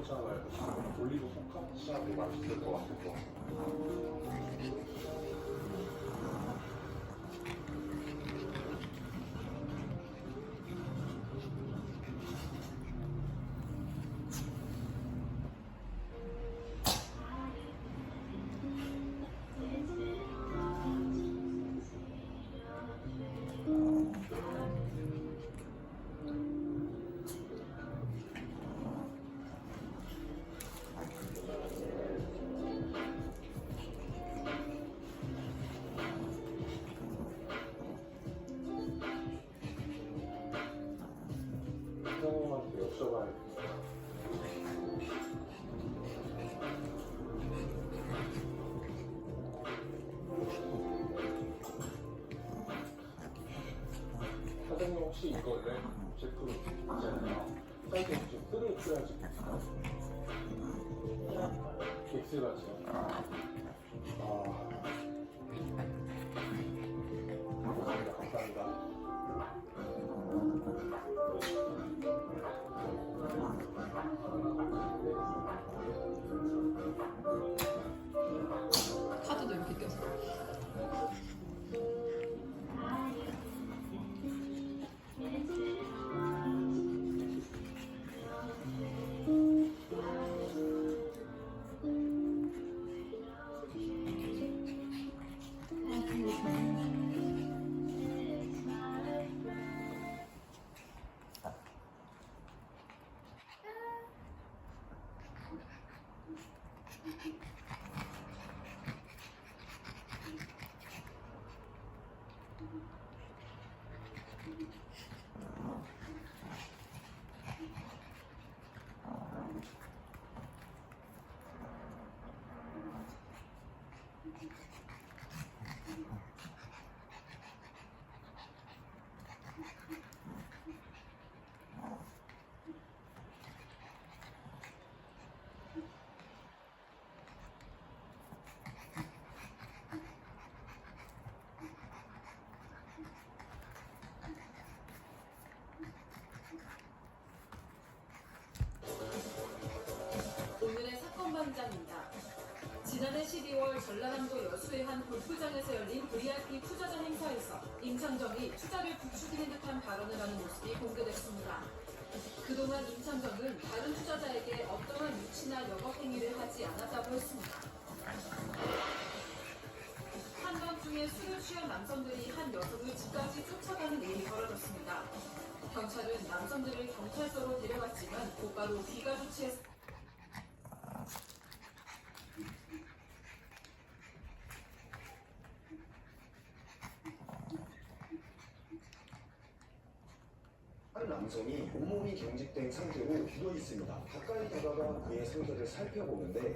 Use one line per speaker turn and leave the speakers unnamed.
초고추장 말고 올리브 포카치아도 맛있을 것 같아서. 사장님한테 여쭤봐야겠다. 사장님 혹시 이거 랩 제품 있잖아요. 사이즈 좀 뜰을 풀어야지. 엑스라지요. 감사합니다.
카드도 이렇게 껴서.
오늘의 사건 반장입니다. 지난해 12월 전라남도 여수의 한 골프장에서 열린 VIP 투자자 행사에서 임창정이 투자를 부추기는 듯한 발언을 하는 모습이 공개됐습니다. 그동안 임창정은 다른 투자자에게 어떠한 유치나 영업 행위를 하지 않았다고 했습니다. 한밤중에 술을 취한 남성들이 한 여성을 집까지 쫓아가는 일이 벌어졌습니다. 경찰은 남성들을 경찰서로 데려갔지만 곧바로 귀가 조치했습니다.
한 남성이 온몸이 경직된 상태로 누워 있습니다. 가까이 다가가 그의 상태를 살펴보는데